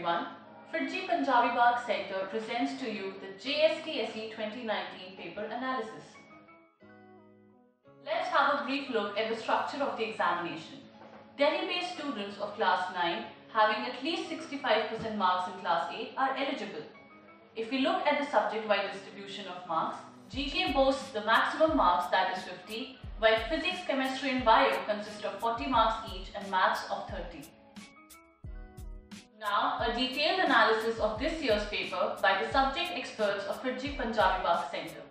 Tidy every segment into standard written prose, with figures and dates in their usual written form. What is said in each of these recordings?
everyone. FIITJEE Punjabi Bagh Centre presents to you the JSTSE 2019 paper analysis. Let's have a brief look at the structure of the examination. Delhi-based students of class 9 having at least 65% marks in class 8 are eligible. If we look at the subject-wide distribution of marks, GK boasts the maximum marks, that is 50, while physics, chemistry and bio consist of 40 marks each and maths of 30. Now, a detailed analysis of this year's paper by the subject experts of FIITJEE Punjabi Bagh Centre.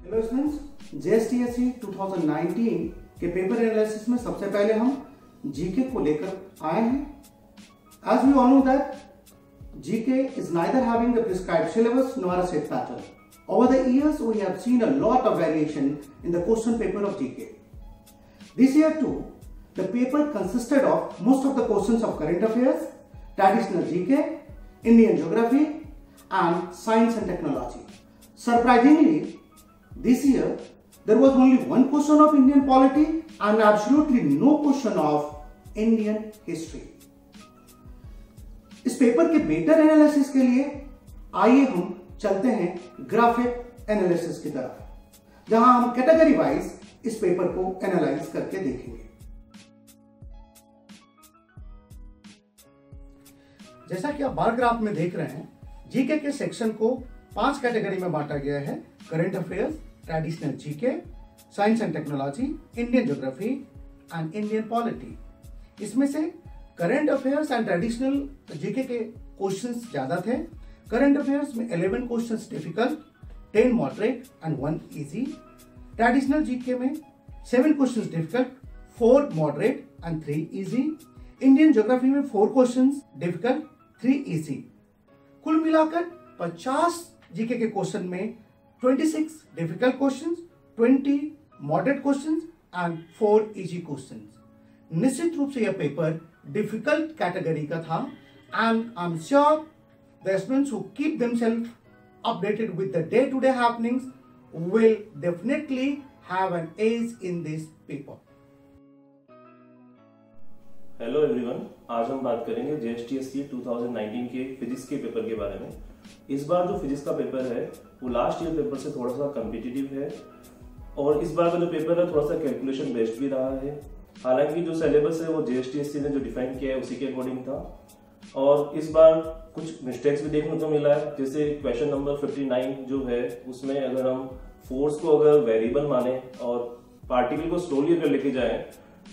Hello students, JSTSE 2019 के paper analysis में सबसे पहले हम GK को लेकर आए हैं. As we all know that GK is neither having the prescribed syllabus nor a set pattern. Over the years, we have seen a lot of variation in the question paper of GK. This year too, the paper consisted of most of the questions of current affairs, traditional GK, Indian geography and science and technology. Surprisingly, this year there was only one question of Indian polity and absolutely no question of Indian history. इस paper के better analysis के लिए आइए हम चलते हैं graphic analysis की तरफ, जहां हम कैटेगरी वाइज इस पेपर को एनालाइज करके देखेंगे. जैसा कि आप बार ग्राफ में देख रहे हैं, जीके के सेक्शन को 5 कैटेगरी में बांटा गया है: current affairs, traditional GK, science and technology, Indian geography and Indian polity. इसमें से current affairs and traditional GK के क्वेश्चंस ज्यादा थे. करंट अफेयर्स में 11 questions difficult, 10 moderate and 1 easy. Traditional GK में 7 questions difficult, 4 moderate and 3 easy. Indian geography में 4 questions difficult, 3 easy. कुल मिलाकर 50 जीके के क्वेश्चन में 26 difficult questions, 20 moderate questions and 4 easy questions. निश्चित रूप से यह पेपर डिफिकल्ट कैटेगरी का था and I am sure the students who keep themselves updated with the day-to-day happenings will definitely have an edge in this paper. Hello everyone, आज हम बात करेंगे JSTSE 2019 के फिजिक्स के पेपर के बारे में. इस बार जो फिजिक्स का पेपर है वो लास्ट ईयर पेपर से थोड़ा सा कॉम्पिटिटिव है और इस बार का जो पेपर है थोड़ा सा कैलकुलेशन बेस्ड भी रहा है. हालांकि जो सिलेबस है वो JSTSE ने जो डिफाइन किया है उसी के अकॉर्डिंग था और इस बार कुछ मिस्टेक्स भी देखने को मिला है. जैसे क्वेश्चन नंबर 59 जो है उसमें अगर हम फोर्स को अगर वेरिएबल माने और पार्टिकल को स्लोली अगर लेके जाएं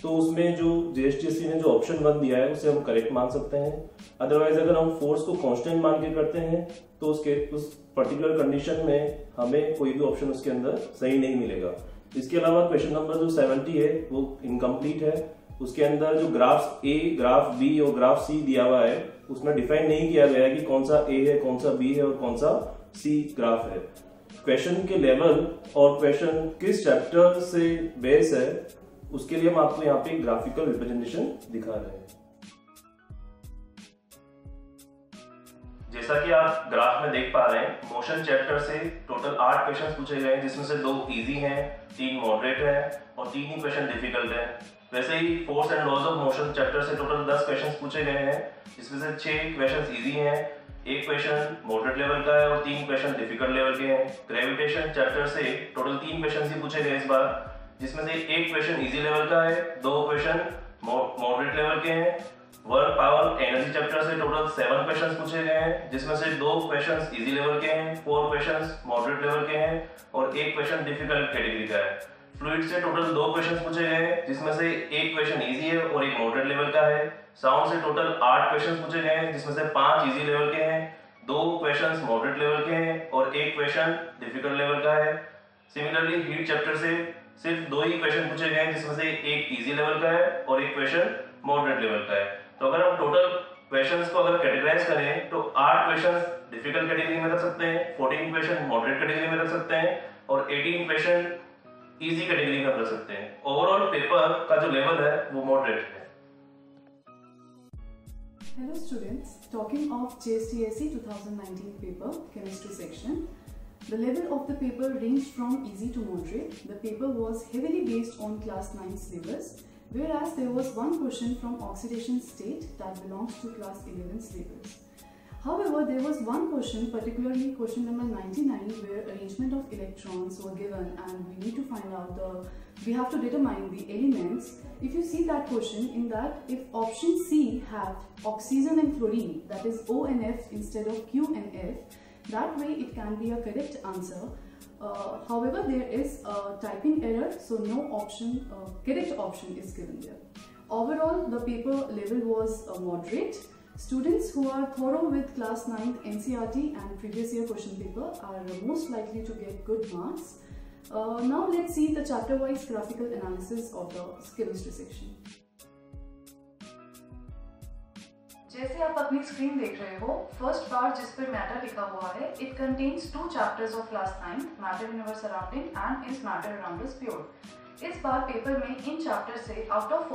तो उसमें जो JSTSE ने जो ऑप्शन 1 दिया है उसे हम करेक्ट मान सकते हैं. अदरवाइज अगर हम फोर्स को कांस्टेंट मान के करते हैं तो उस पर्टिकुलर कंडीशन में हमें कोई भी ऑप्शन उसके अंदर सही नहीं मिलेगा. इसके अलावा क्वेश्चन नंबर जो 70 है वो इनकम्प्लीट है. उसके अंदर जो ग्राफ ए, ग्राफ बी और ग्राफ सी दिया हुआ है उसमें डिफाइन नहीं किया गया है कि कौन सा ए है, कौन सा बी है और कौन सा सी ग्राफ है. क्वेश्चन के लेवल और क्वेश्चन किस चैप्टर से बेस है उसके लिए हम आपको यहाँ पे ग्राफिकल रिप्रेजेंटेशन दिखा रहे हैं. जैसा कि आप ग्राफ में देख पा रहे हैं, मोशन चैप्टर से टोटल 8 क्वेश्चन पूछे गए हैं जिसमें से 2 इजी हैं, 3 मॉडरेट है और 3 ही क्वेश्चन डिफिकल्ट है. वैसे ही force and laws of motion chapter से टोटल 10 क्वेश्चन पूछे गए हैं जिसमें से 6 क्वेश्चन इजी हैं, 1 क्वेश्चन मॉडरेट लेवल का है और 3 क्वेश्चन डिफिकल्ट लेवल के हैं. ग्रेविटेशन चैप्टर से टोटल 3 क्वेश्चन ही पूछे गए इस बार जिसमें से 1 क्वेश्चन इजी लेवल का है, 2 क्वेश्चन मॉडरेट लेवल के हैं. वर्क पावर एनर्जी चैप्टर से टोटल 7 क्वेश्चन पूछे गए हैं जिसमें से 2 क्वेश्चन इजी लेवल के हैं, 4 क्वेश्चन मॉडरेट लेवल के हैं और 1 क्वेश्चन डिफिकल्ट कैटेगरी का है. फ्लूइड से टोटल 2 क्वेश्चन पूछे गए हैं जिसमें से 1 क्वेश्चन इजी है और 1 मॉडरेट लेवल का है. साउंड से टोटल 8 क्वेश्चन पूछे गए हैं जिसमें से 5 इजी लेवल के हैं, 2 क्वेश्चन मॉडरेट लेवल के हैं और 1 क्वेश्चन डिफिकल्ट लेवल का है. सिमिलरली हीट चैप्टर से सिर्फ 2 ही क्वेश्चन पूछे गए हैं जिसमें से 1 इजी लेवल का है और 1 क्वेश्चन मॉडरेट लेवल का है. तो अगर हम टोटल क्वेश्चंस को अगर कैटेगराइज करें तो 8 क्वेश्चंस डिफिकल्ट कैटेगरी में रख सकते हैं, 14 क्वेश्चन मॉडरेट कैटेगरी में रख सकते हैं और 18 क्वेश्चन इजी कैटेगरी में रख सकते हैं. ओवरऑल पेपर का जो लेवल है वो मॉडरेट है. Hello students, talking of JSTSE 2019 paper, chemistry section. The level of the paper ranged from easy to moderate. The paper was heavily based on class 9 syllabus whereas there was one question from oxidation state that belongs to class 11 syllabus. However, there was one question, particularly question number 99, where arrangement of electrons were given and we need to find out we have to determine the elements. If you see that question, in that if option C have oxygen and fluorine, that is O and F instead of Q and F, that way it can be a correct answer. However, there is a typing error, so no option, correct option is given there. Overall, the paper level was moderate. Students who are thorough with class 9th NCERT and previous year question paper are most likely to get good marks. Now let's see the chapter-wise graphical analysis of the chemistry section. जैसे आप अपनी screen देख रहे हो, first बार जिस पर matter लिखा हुआ है, it contains 2 chapters of class 9, matter universe surrounding and is matter around us pure. इस बार पेपर में इन चैप्टर से आउट ऑफ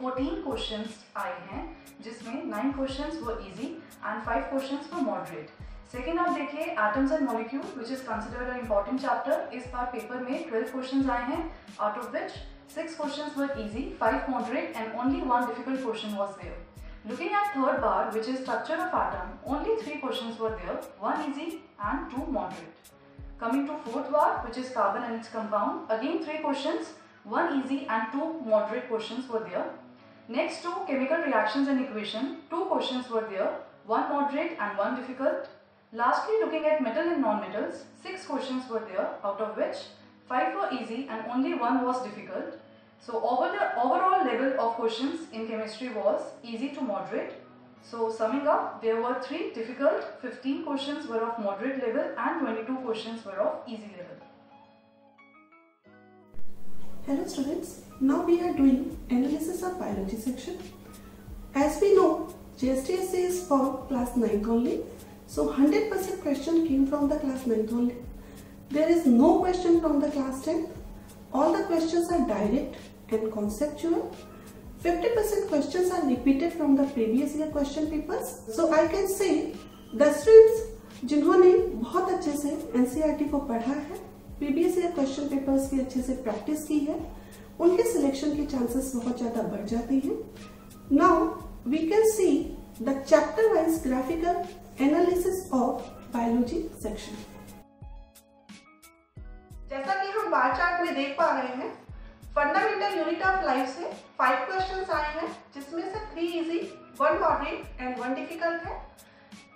14 क्वेश्चंस आए हैं, जिसमें 9 questions were easy and 5 questions were moderate. Second आप देखिए atoms and molecule which is considered a important chapter. इस बार paper में 12 क्वेश्चंस आए हैं, out of which 6 questions were easy, 5 moderate and only 1 difficult question was there. Looking at third bar, which is structure of atom, only 3 questions were there, 1 easy and 2 moderate. Coming to fourth bar, which is carbon and its compound, again 3 questions, 1 easy and 2 moderate questions were there. Next to chemical reactions and equation, 2 questions were there, 1 moderate and 1 difficult. Lastly, looking at metal and non-metals, 6 questions were there, out of which 5 were easy and only 1 was difficult. So overall level of questions in chemistry was easy to moderate. So summing up, there were 3 difficult, 15 questions were of moderate level and 22 questions were of easy level. Hello students, now we are doing analysis of biology section. As we know, JSTSE is for class 9th only. So 100% question came from the class 9th only. There is no question from the class 10th. All the questions are direct and conceptual. 50% questions are repeated from the previous year question papers. So I can say the students जिन्होंने बहुत अच्छे से NCERT को पढ़ा है, previous year question papers की अच्छे से practice की है, उनके selection के chances बहुत ज़्यादा बढ़ जाते हैं. Now we can see the chapter-wise graphical analysis of biology section. जैसा कि हम बार चार्ट में देख पा रहे हैं, फंडामेंटल यूनिट ऑफ लाइफ से 5 क्वेश्चंस आए हैं, जिसमें से 3 इजी, 1 मॉडरेट एंड 1 डिफिकल्ट है।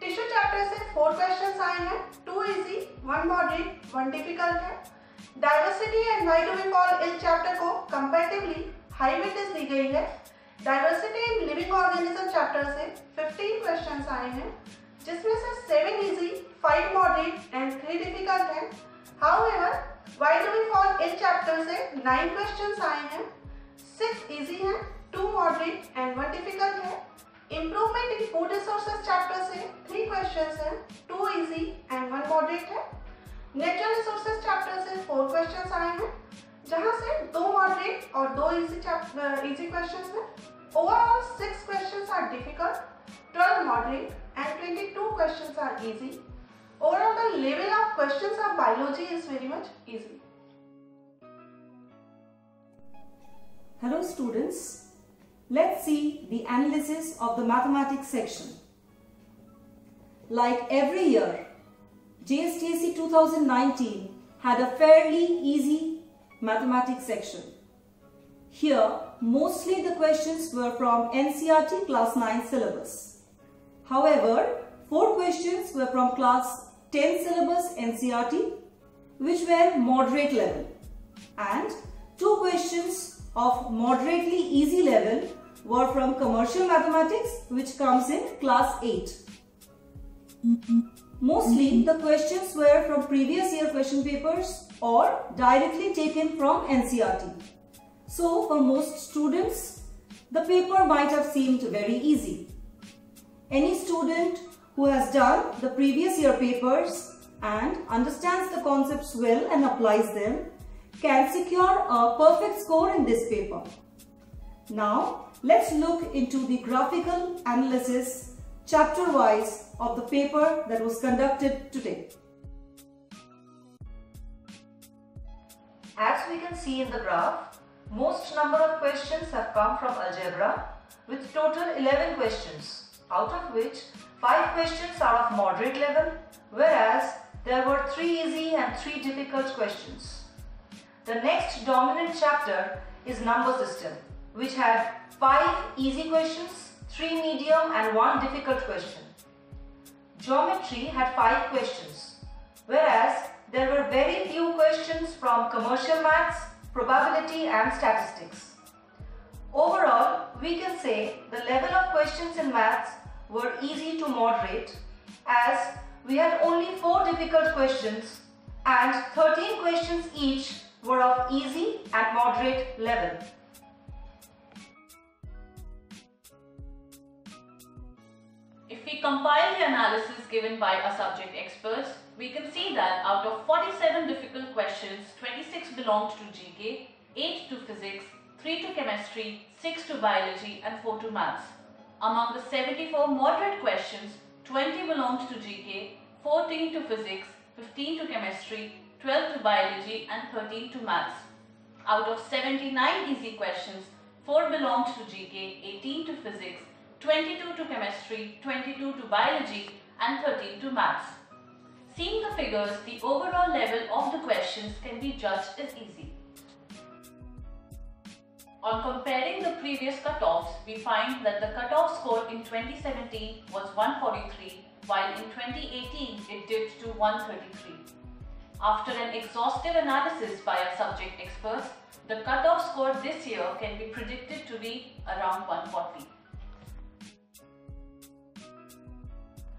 टिश्यू चैप्टर से 4 क्वेश्चंस आए हैं, 2 इजी, 1 मॉडरेट, 1 डिफिकल्ट है। Diversity and why do we call इस चैप्टर को कंपैरेटिवली हाई वेटेज दी गई है। डाइवर्सिटी इन लिविंग ऑर्गेनिज्म चैप्टर से 15 क्वेश्चंस आए हैं, जिसमें से 7 इजी, 5 मॉडरेट एंड 3 डिफिकल्ट है। However Why do we fall इस चैप्टर से 9 क्वेश्चंस आए हैं, 6 इजी हैं, 2 मॉडरेट एंड 1 डिफिकल्ट है। Improvement in food resources chapter से 3 क्वेश्चंस हैं, 2 इजी एंड 1 मॉडरेट है। नेचुरल रिसोर्सेज चैप्टर से 4 क्वेश्चंस आए हैं, जहां से 2 मॉडरेट और 2 इजी क्वेश्चंस हैं। Overall 6 questions are difficult, 12 moderate and 22 questions are easy. Overall, the level of questions of biology is very much easy. Hello students, let's see the analysis of the mathematics section. Like every year, JSTSE 2019 had a fairly easy mathematics section. Here, mostly the questions were from NCERT class 9 syllabus. However, 4 questions were from class 10 syllabus NCERT, which were moderate level, and 2 questions of moderately easy level were from commercial mathematics, which comes in class 8. Mostly the questions were from previous year question papers or directly taken from NCERT. So for most students, the paper might have seemed very easy. Any student who has done the previous year papers and understands the concepts well and applies them can secure a perfect score in this paper. Now let's look into the graphical analysis chapter wise of the paper that was conducted today. As we can see in the graph, Most number of questions have come from algebra with total 11 questions, out of which 5 questions are of moderate level, whereas there were 3 easy and 3 difficult questions. The next dominant chapter is number system, which had 5 easy questions, 3 medium and 1 difficult question. Geometry had 5 questions, whereas there were very few questions from commercial maths, probability and statistics. Overall, we can say the level of questions in maths were easy to moderate, as we had only 4 difficult questions and 13 questions each were of easy and moderate level. If we compile the analysis given by our subject experts, we can see that out of 47 difficult questions, 26 belonged to GK, 8 to physics, 3 to chemistry, 6 to biology and 4 to maths. Among the 74 moderate questions, 20 belonged to GK, 14 to physics, 15 to chemistry, 12 to biology and 13 to maths. Out of 79 easy questions, 4 belonged to GK, 18 to physics, 22 to chemistry, 22 to biology and 13 to maths. Seeing the figures, the overall level of the questions can be judged as easy. On comparing the previous cutoffs, we find that the cutoff score in 2017 was 143, while in 2018 it dipped to 133. After an exhaustive analysis by our subject experts, the cutoff score this year can be predicted to be around 140.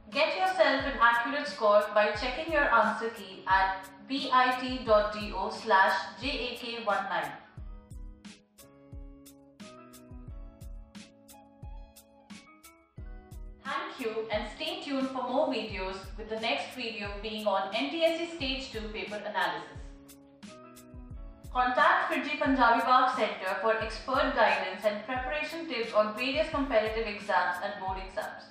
Get yourself an accurate score by checking your answer key at bit.do/JAK19. Thank you and stay tuned for more videos, with the next video being on NTSE Stage 2 paper analysis. Contact FIITJEE Punjabi Bagh Centre for expert guidance and preparation tips on various competitive exams and board exams.